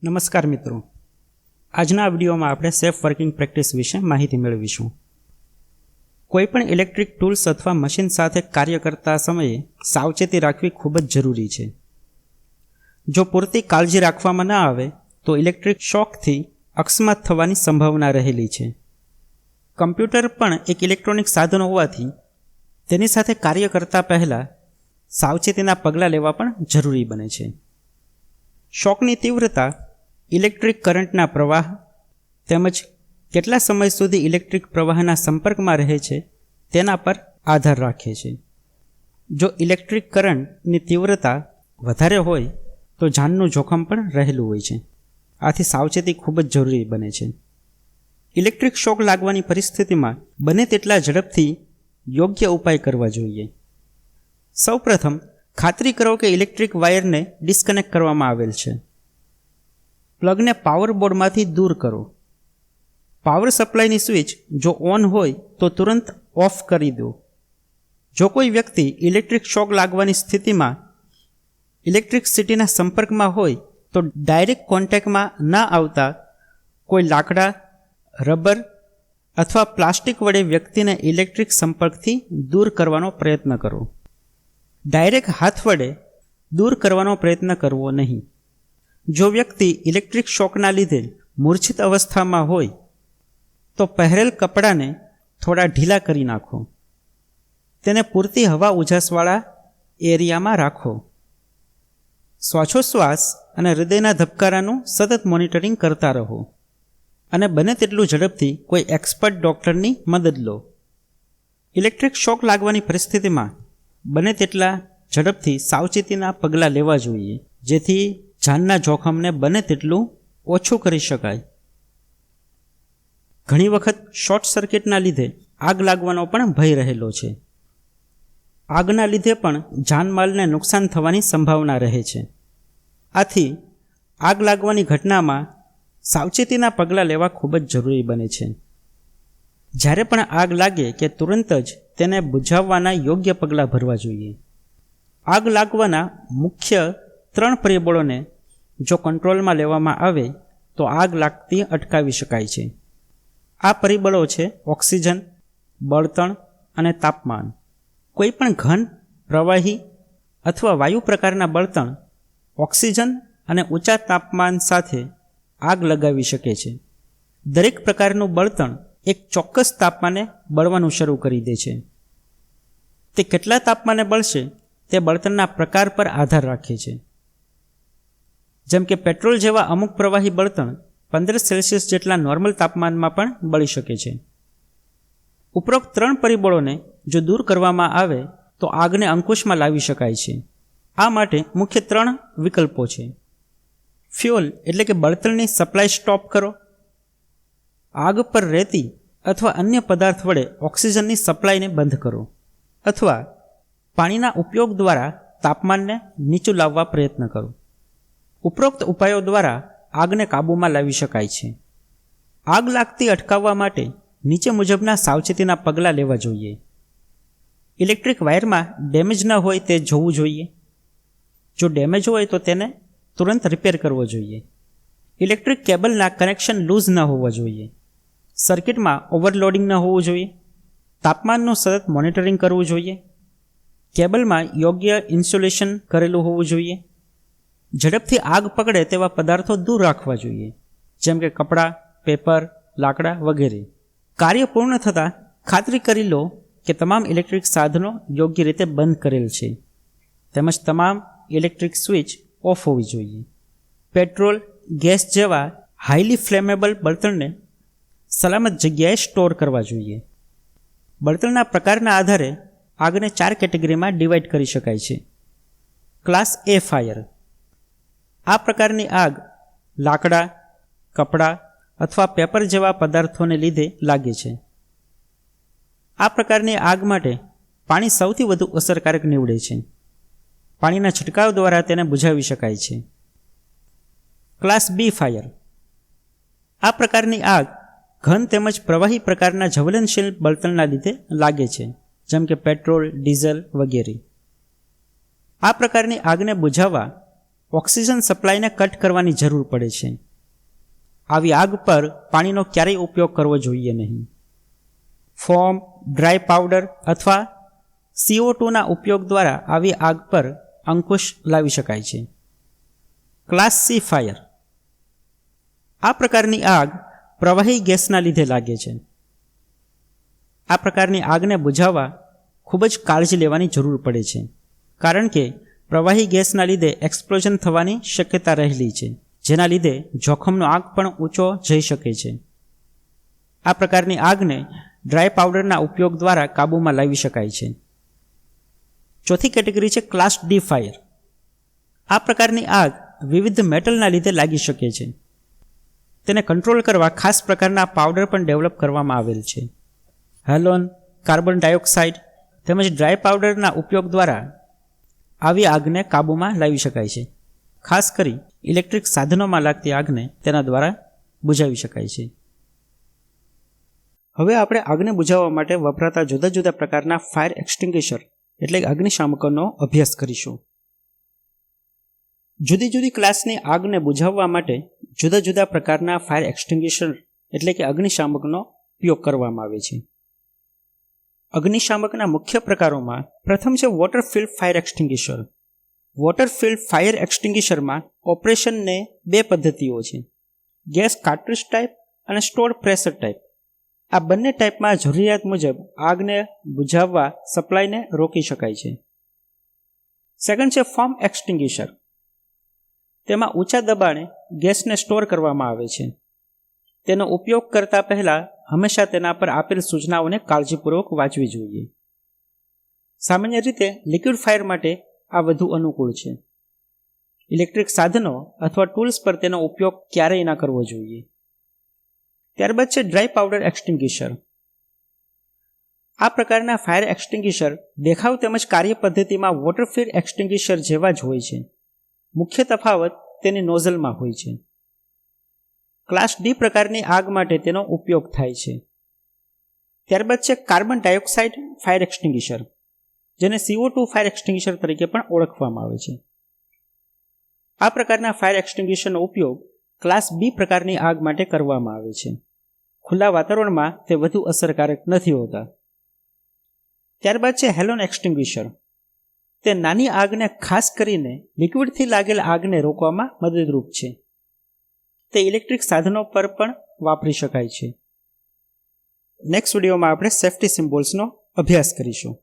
નમસ્કાર મિત્રો, આજના વિડીયોમાં આપણે સેફ વર્કિંગ પ્રેક્ટિસ વિશે માહિતી મેળવીશું. કોઈપણ ઇલેક્ટ્રિક ટૂલ્સ અથવા મશીન સાથે કાર્ય કરતા સમયે સાવચેતી રાખવી ખૂબ જ જરૂરી છે. જો પૂરતી કાળજી રાખવામાં ન આવે તો ઇલેક્ટ્રિક શોકથી અકસ્માત થવાની સંભાવના રહેલી છે. કમ્પ્યુટર પણ એક ઇલેક્ટ્રોનિક સાધન હોવાથી તેની સાથે કાર્ય કરતા પહેલાં સાવચેતીના પગલાં લેવા પણ જરૂરી બને છે. શોકની તીવ્રતા, ઇલેક્ટ્રિક કરંટના પ્રવાહ તેમજ કેટલા સમય સુધી ઇલેક્ટ્રિક પ્રવાહના સંપર્કમાં રહે છે તેના પર આધાર રાખે છે. જો ઇલેક્ટ્રિક કરંટની તીવ્રતા વધારે હોય તો જાનનું જોખમ પણ રહેલું હોય છે. આથી સાવચેતી ખૂબ જ જરૂરી બને છે. ઇલેક્ટ્રિક શોક લાગવાની પરિસ્થિતિમાં બને તેટલા ઝડપથી યોગ્ય ઉપાય કરવા જોઈએ. સૌપ્રથમ ખાતરી કરો કે ઇલેક્ટ્રિક વાયરને ડિસ્કનેક્ટ કરવામાં આવેલ છે. પ્લગને પાવર બોર્ડમાંથી દૂર કરો. પાવર સપ્લાયની સ્વિચ જો ઓન હોય તો તુરંત ઓફ કરી દો. જો કોઈ વ્યક્તિ ઇલેક્ટ્રિક શોક લાગવાની સ્થિતિમાં ઇલેક્ટ્રિસિટીના સંપર્કમાં હોય તો ડાયરેક્ટ કોન્ટેક્ટમાં ન આવતા કોઈ લાકડા, રબર અથવા પ્લાસ્ટિક વડે વ્યક્તિને ઇલેક્ટ્રિક સંપર્કથી દૂર કરવાનો પ્રયત્ન કરો. ડાયરેક્ટ હાથ વડે દૂર કરવાનો પ્રયત્ન કરવો નહીં. જો વ્યક્તિ ઇલેક્ટ્રિક શોકના લીધે મૂર્છિત અવસ્થામાં હોય તો પહેરેલ કપડાને થોડા ઢીલા કરી નાખો. તેને પૂરતી હવા ઉજાસવાળા એરિયામાં રાખો. શ્વાસોશ્વાસ અને હૃદયના ધબકારાનું સતત મોનિટરિંગ કરતા રહો અને બને તેટલું ઝડપથી કોઈ એક્સપર્ટ ડૉક્ટરની મદદ લો. ઇલેક્ટ્રિક શોક લાગવાની પરિસ્થિતિમાં બને તેટલા ઝડપથી સાવચેતીના પગલાં લેવા જોઈએ, જેથી જાનના જોખમને બને તેટલું ઓછું કરી શકાય. ઘણી વખત શોર્ટ સર્કિટના લીધે આગ લાગવાનો પણ ભય રહેલો છે. આગના લીધે પણ જાનમાલને નુકસાન થવાની સંભાવના રહે છે. આથી આગ લાગવાની ઘટનામાં સાવચેતીના પગલાં લેવા ખૂબ જ જરૂરી બને છે. જ્યારે પણ આગ લાગે કે તુરંત જ તેને બુઝાવવાના યોગ્ય પગલાં ભરવા જોઈએ. આગ લાગવાના મુખ્ય 3 પરિબળોને જો કંટ્રોલમાં લેવામાં આવે તો આગ લાગતી અટકાવી શકાય છે. આ પરિબળો છે ઓક્સિજન, બળતણ અને તાપમાન. કોઈપણ ઘન, પ્રવાહી અથવા વાયુ પ્રકારના બળતણ ઓક્સિજન અને ઊંચા તાપમાન સાથે આગ લગાવી શકે છે. દરેક પ્રકારનું બળતણ એક ચોક્કસ તાપમાને બળવાનું શરૂ કરી દે છે. તે કેટલા તાપમાને બળશે તે બળતણના પ્રકાર પર આધાર રાખે છે. જેમ કે પેટ્રોલ જેવા અમુક પ્રવાહી બળતણ 15 સેલ્સિયસ જેટલા નોર્મલ તાપમાનમાં પણ બળી શકે છે. ઉપરોક્ત 3 પરિબળોને જો દૂર કરવામાં આવે તો આગને અંકુશમાં લાવી શકાય છે. આ માટે મુખ્ય 3 વિકલ્પો છે. ફ્યુઅલ એટલે કે બળતણની સપ્લાય સ્ટોપ કરો. આગ પર રહેતી અથવા અન્ય પદાર્થ વડે ઓક્સિજનની સપ્લાયને બંધ કરો. અથવા પાણીના ઉપયોગ દ્વારા તાપમાનને નીચું લાવવા પ્રયત્ન કરો. ઉપરોક્ત ઉપાયો દ્વારા આગને કાબૂમાં લાવી શકાય છે. આગ લાગતી અટકાવવા માટે નીચે મુજબના સાવચેતીના પગલાં લેવા જોઈએ. ઇલેક્ટ્રિક વાયરમાં ડેમેજ ન હોય તે જોવું જોઈએ. જો ડેમેજ હોય તો તેને તુરંત રિપેર કરવો જોઈએ. ઇલેક્ટ્રિક કેબલના કનેક્શન લૂઝ ન હોવા જોઈએ. સર્કિટમાં ઓવરલોડિંગ ન હોવું જોઈએ. તાપમાનનું સતત મોનિટરિંગ કરવું જોઈએ. કેબલમાં યોગ્ય ઇન્સ્યુલેશન કરેલું હોવું જોઈએ. ઝડપથી આગ પકડે તેવા પદાર્થો દૂર રાખવા જોઈએ, જેમ કે કપડાં, પેપર, લાકડા વગેરે. કાર્ય પૂર્ણ થતાં ખાતરી કરી લો કે તમામ ઇલેક્ટ્રિક સાધનો યોગ્ય રીતે બંધ કરેલ છે, તેમજ તમામ ઇલેક્ટ્રિક સ્વિચ ઓફ હોવી જોઈએ. પેટ્રોલ, ગેસ જેવા હાઈલી ફ્લેમેબલ બળતણને સલામત જગ્યાએ સ્ટોર કરવા જોઈએ. બળતણના પ્રકારના આધારે આગને 4 કેટેગરીમાં ડિવાઈડ કરી શકાય છે. Class A fire. આ પ્રકારની આગ લાકડા, કપડાં અથવા પેપર જેવા પદાર્થોને લીધે લાગે છે. આ પ્રકારની આગ માટે પાણી સૌથી વધુ અસરકારક નીવડે છે. પાણીના છંટકાવ દ્વારા તેને બુઝાવી શકાય છે. Class B fire. આ પ્રકારની આગ ઘન તેમજ પ્રવાહી પ્રકારના જ્વલનશીલ બળતણના લીધે લાગે છે, જેમ કે પેટ્રોલ, ડીઝલ વગેરે. આ પ્રકારની આગને બુઝાવવા ઓક્સિજન સપ્લાયને કટ કરવાની જરૂર પડે છે. આવી આગ પર પાણીનો ક્યારેય ઉપયોગ કરવો જોઈએ નહીં. ફોમ, ડ્રાય પાવડર અથવા CO2ના ઉપયોગ દ્વારા આવી આગ પર અંકુશ લાવી શકાય છે. Class C fire. આ પ્રકારની આગ પ્રવાહી ગેસના લીધે લાગે છે. આ પ્રકારની આગને બુઝાવવા ખૂબ જ કાળજી લેવાની જરૂર પડે છે, કારણ કે પ્રવાહી ગેસના લીધે એક્સપ્લોઝન થવાની શક્યતા રહેલી છે, જેના લીધે જોખમનો આંક પણ ઊંચો જઈ શકે છે. આ પ્રકારની આગને ડ્રાય પાવડરના ઉપયોગ દ્વારા કાબૂમાં લાવી શકાય છે. ચોથી કેટેગરી છે ક્લાસ ડી ફાયર. આ પ્રકારની આગ વિવિધ મેટલના લીધે લાગી શકે છે. તેને કંટ્રોલ કરવા ખાસ પ્રકારના પાવડર પણ ડેવલપ કરવામાં આવેલ છે. હેલોન, કાર્બન ડાયોક્સાઇડ તેમજ ડ્રાય પાવડરના ઉપયોગ દ્વારા આવી આગને કાબૂમાં લાવી શકાય છે. ખાસ કરી ઇલેક્ટ્રિક સાધનોમાં લાગતી આગને તેના દ્વારા બુઝાવી શકાય છે. હવે આપણે આગને બુઝાવવા માટે વપરાતા જુદા જુદા પ્રકારના ફાયર એક્સટિંગ્વિશર એટલે કે અગ્નિશામકોનો અભ્યાસ કરીશું. જુદી જુદી ક્લાસની આગને બુઝાવવા માટે જુદા જુદા પ્રકારના ફાયર એક્સટિંગ્વિશર એટલે કે અગ્નિશામકનો ઉપયોગ કરવામાં આવે છે. અગ્નિશામકના મુખ્ય પ્રકારોમાં પ્રથમ છે water filled fire extinguisher. Water filled fire એક્સટિંગ્વિશરમાં ઓપરેશનને બે પદ્ધતિઓ છે: ગેસ કાર્ટ્રિજ ટાઈપ અને સ્ટોર્ડ પ્રેશર ટાઈપ. આ બંને ટાઈપમાં જરૂરિયાત મુજબ આગને બુઝાવવા સપ્લાયને રોકી શકાય છે. સેકન્ડ છે ફોમ એક્સટિંગ્વિશર. તેમાં ઊંચા દબાણે ગેસને સ્ટોર કરવામાં આવે છે. તેનો ઉપયોગ કરતા પહેલા હંમેશા તેના પર આપેલ સૂચનાઓને કાળજીપૂર્વક વાંચવી જોઈએ. સામાન્ય રીતે લિક્વિડ ફાયર માટે આ વધુ અનુકૂળ છે. ઇલેક્ટ્રિક સાધનો અથવા ટૂલ્સ પર તેનો ઉપયોગ ક્યારેય ના કરવો જોઈએ. ત્યારબાદ છે ડ્રાય પાવડર એક્સટિંગ્વિશર. આ પ્રકારના ફાયર એક્સટિંગ્વિશર દેખાવ તેમજ કાર્ય પદ્ધતિમાં વોટર ફિલ્ડ એક્સટિંગ્વિશર જેવા જ હોય છે. મુખ્ય તફાવત તેની નોઝલમાં હોય છે. ક્લાસ ડી પ્રકારની આગ માટે તેનો ઉપયોગ થાય છે. ત્યારબાદ છે કાર્બન ડાયોક્સાઇડ ફાયર એક્સટિંગ્વિશર, જેને CO2 ફાયર એક્સટિંગ્વિશર તરીકે પણ ઓળખવામાં આવે છે. આ પ્રકારના ફાયર એક્સટિંગ્વિશરનો ઉપયોગ ક્લાસ બી પ્રકારની આગ માટે કરવામાં આવે છે. ખુલ્લા વાતાવરણમાં તે વધુ અસરકારક નથી હોતા. ત્યારબાદ છે હેલોન એક્સટિંગ્વિશર. તે નાની આગને, ખાસ કરીને લિક્વિડથી લાગેલ આગને રોકવામાં મદદરૂપ છે. તે ઇલેક્ટ્રિક સાધનો પર પણ વાપરી શકાય છે. નેક્સ્ટ વિડીયોમાં આપણે સેફ્ટી સિમ્બોલ્સનો અભ્યાસ કરીશું.